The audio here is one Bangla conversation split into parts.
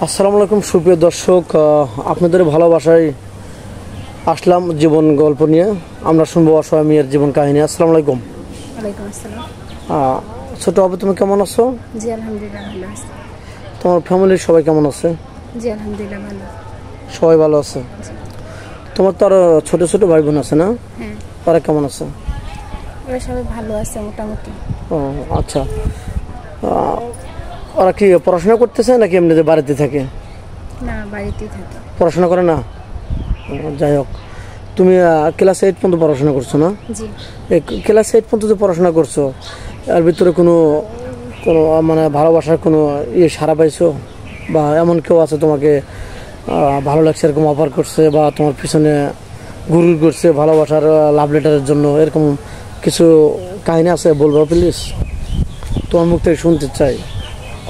আসসালামু আলাইকুম সুপ্রিয় দর্শক, আপনাদের ভালোবাসায় আসলাম জীবন গল্প নিয়ে। আমরা শুনবো অসহায় মেয়ের জীবন কাহিনী। আসসালামু আলাইকুম। ওয়ালাইকুম আসসালাম। ছোট আপু, তুমি কেমন আছো? জি আলহামদুলিল্লাহ ভালো আছি। তোমার ফ্যামিলির সবাই কেমন আছে? জি আলহামদুলিল্লাহ ভালো। সবাই ভালো আছে। তোমার তো আরো ছোট ছোট ভাই বোন আছে না? হ্যাঁ। তারা কেমন আছে? ওরা সবাই ভালো আছে মোটামুটি। ও আচ্ছা। ওরা কি পড়াশোনা করতেছে নাকি এমনিতে বাড়িতে থাকে? না, বাড়িতেই থাকে। পড়াশোনা করে না? যাই হোক, তুমি ক্লাস 8 পর্যন্ত পড়াশোনা করছো না? জি। ক্লাস 8 পর্যন্ত যে পড়াশোনা করছো, এর ভিতরে কোনো কোনো মানে ভালোবাসার কোনো সাড়া পাইছো, বা এমন কেউ আছে তোমাকে ভালো লাগছে এরকম অফার করছে, বা তোমার পিছনে গুরুর করছে ভালোবাসার লাভ লেটারের জন্য, এরকম কিছু কাহিনী আছে? বলবো প্লিজ, তোমার মুখ থেকে শুনতে চাই।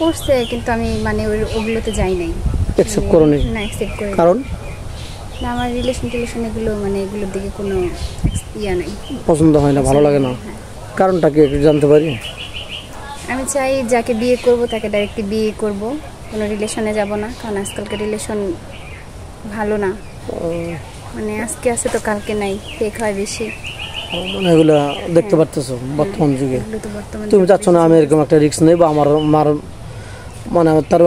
করছে, কিন্তু আমি মানে ওগুলোতে যাই নাই। অ্যাকসেপ্ট করো নি? না, অ্যাকসেপ্ট করি। কারণ না, আমার রিলেশন এগুলো মানে এগুলোর দিকে কোনো ইয়া নাই, পছন্দ হয় না, ভালো লাগে না। কারণটা কি একটু জানতে পারি? আমি চাই যাকে বিয়ে করব তাকে ডাইরেক্টলি বিয়ে করব, কোনো রিলেশনে যাব না। কারণ আজকালকার রিলেশন ভালো না, মানে আজকে আছে তো কালকে নাই, ফেক হয় বেশি। মানে এগুলো দেখতে পারতেছো বর্তমান যুগে। এগুলো তো বর্তমানে তুমি চাচ্ছ না আমি এরকম একটা রিস্ক নেই, বা আমার মানে তার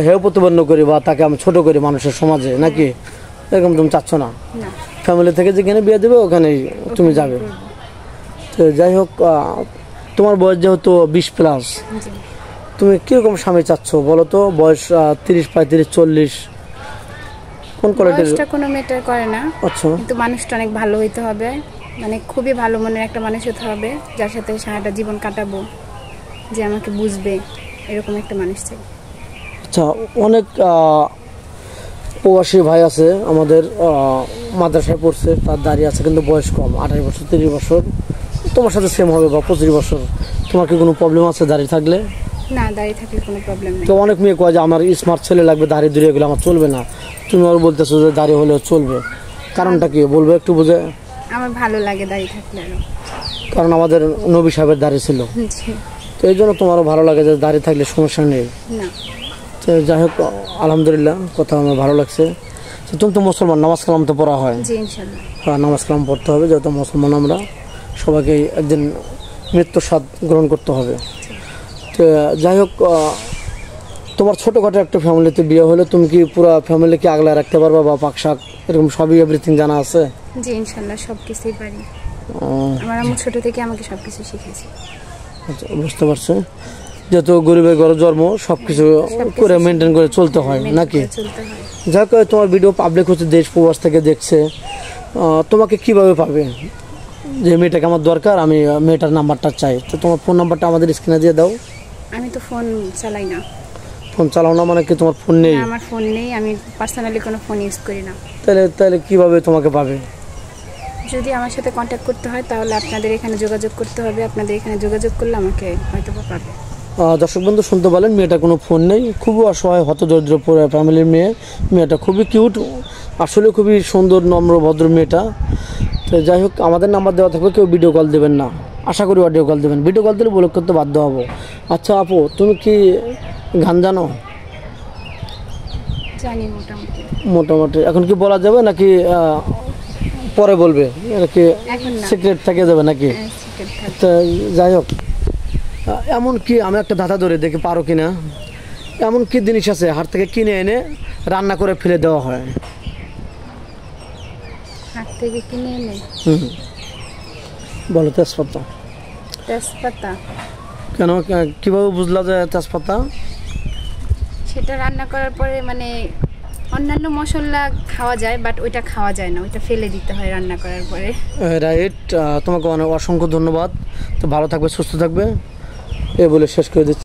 হেয় প্রতিপন্ন করি, বা তাকে আমি ছোট করি মানুষের সমাজে, নাকি এরকম তুমি চাচ্ছ না? না। ফ্যামিলি থেকে যেখানে বিয়ে দেবে ওখানেই তুমি যাবে। তো যাই হোক, তোমার বয়স যেহেতু 20+, জি। তুমি কীরকম স্বামী চাচ্ছ বলো তো? বয়স 30, 35, 40, কোন কোয়ালিটির? বয়সটা কোনো ম্যাটার করে না। আচ্ছা। কিন্তু মানুষটা অনেক ভালো হইতে হবে, মানে খুবই ভালো মনের একটা মানুষ হতে হবে, যার সাথে সারাটা জীবন কাটাবো, যে আমাকে বুঝবে, এরকম একটা মানুষ চাই। আচ্ছা, অনেক প্রবাসী ভাই আছে আমাদের, মাদ্রাসায় পড়ছে, তার দাঁড়িয়ে আছে কিন্তু বয়স কম, 28 বছর 30 বছর, তোমার সাথে সেম হবে, বা 25 বছর। তোমার কি কোনো প্রবলেম আছে দাঁড়িয়ে থাকলে? না, দাঁড়িয়ে থাকলে কোনো প্রবলেম নেই। তো অনেক মেয়ে কয় যে আমার স্মার্ট ছেলে লাগবে, দাঁড়িয়ে দূরে গেলে আমার চলবে না। তুমি আর বলতেছো যে দাঁড়িয়ে হলেও চলবে, কারণটা কি বলবো একটু বুঝে? আমার ভালো লাগে দাঁড়িয়ে থাকলে আরো। কারণ আমাদের নবী সাহেবের দাঁড়িয়ে ছিল, জি। তো এই জন্য তোমারও ভালো লাগে যে দাঁড়িয়ে থাকলে সমস্যা নেই। না। তো যাই হোক, আলহামদুলিল্লাহ, কথা আমার ভালো লাগছে। তো তুমি তো মুসলমান, নামাজ কালাম তো পড়া হয়? জি ইনশাল্লাহ। হ্যাঁ, নামাজ কালাম পড়তে হবে, যেহেতু মুসলমান আমরা, সবাইকে একদিন মৃত্যুর স্বাদ গ্রহণ করতে হবে। তো যাই হোক, তোমার ছোটোখাটো একটা ফ্যামিলিতে বিয়ে হলে তুমি কি পুরো ফ্যামিলিকে আগলে রাখতে পারবা, বা পাকশাক এরকম সবই এভরিথিং জানা আছে? জি ইনশাল্লাহ, সব কিছুই পারি। আমার আম্মু ছোট থেকে আমাকে সব কিছু শিখেছে। আচ্ছা, বুঝতে পারছি। যেহেতু গরিবের ঘরে জন্ম, সব কিছু করে মেনটেন করে চলতে হয়, নাকি? যাই হোক, তোমার ভিডিও পাবলিক হচ্ছে, দেশ প্রবাস থেকে দেখছে, তোমাকে কিভাবে পাবে? যে মেয়েটাকে আমার দরকার, আমি মেয়েটার নাম্বারটা চাই, তো তোমার ফোন নাম্বারটা আমাদের স্ক্রিনে দিয়ে দাও। আমি তো ফোন চালাই না। ফোন চালাও না মানে কি তোমার ফোন নেই? আমার ফোন নেই, আমি পার্সোনালি কোনো ফোন ইউজ করি না। তাহলে কিভাবে তোমাকে পাবে? যদি আমার সাথে কন্ট্যাক্ট করতে হয় তাহলে আপনাদের এখানে যোগাযোগ করতে হবে, আপনাদের এখানে যোগাযোগ করলে আমাকে হয়তো পাবে। দর্শক বন্ধু, শুনতে পারলেন, মেয়েটা কোনো ফোন নেই, খুবই অসহায়, হতদরিদ্র ফ্যামিলির মেয়েটা খুবই কিউট, আসলে খুবই সুন্দর, নম্র, ভদ্র মেয়েটা। তো যাই হোক, আমাদের নাম্বার দেওয়া থাকবে, কেউ ভিডিও কল দেবেন না, আশা করি অডিও কল দেবেন। ভিডিও কল দিলে ব্লক করতে বাধ্য হবো। আচ্ছা আপু, তুমি কি গান জানো? জানি মোটামুটি। মোটামুটি। এখন কি বলা যাবে নাকি পরে বলবে? নাকি সিক্রেট থেকে যাবে নাকি? তো যাই হোক, এমন কি আমি একটা ধাঁধা ধরে দেখি পারো কিনা। এমন কি জিনিস আছে হাট থেকে কিনে এনে রান্না করে ফেলে দেওয়া হয়? হাট থেকে কিনে এনে? বলো। তেজপাতা। তেজপাতা? কেন, কিভাবে বুঝলা যে তেজপাতা? সেটা রান্না করার পরে মানে অন্যান্য মশলা খাওয়া যায়, বাট ওইটা খাওয়া যায় না, ওইটা ফেলে দিতে হয় রান্না করার পরে। রাইট। তোমাকে অনেক অসংখ্য ধন্যবাদ। তো ভালো থাকবে, সুস্থ থাকবে, এ বলে শেষ করে দিচ্ছি।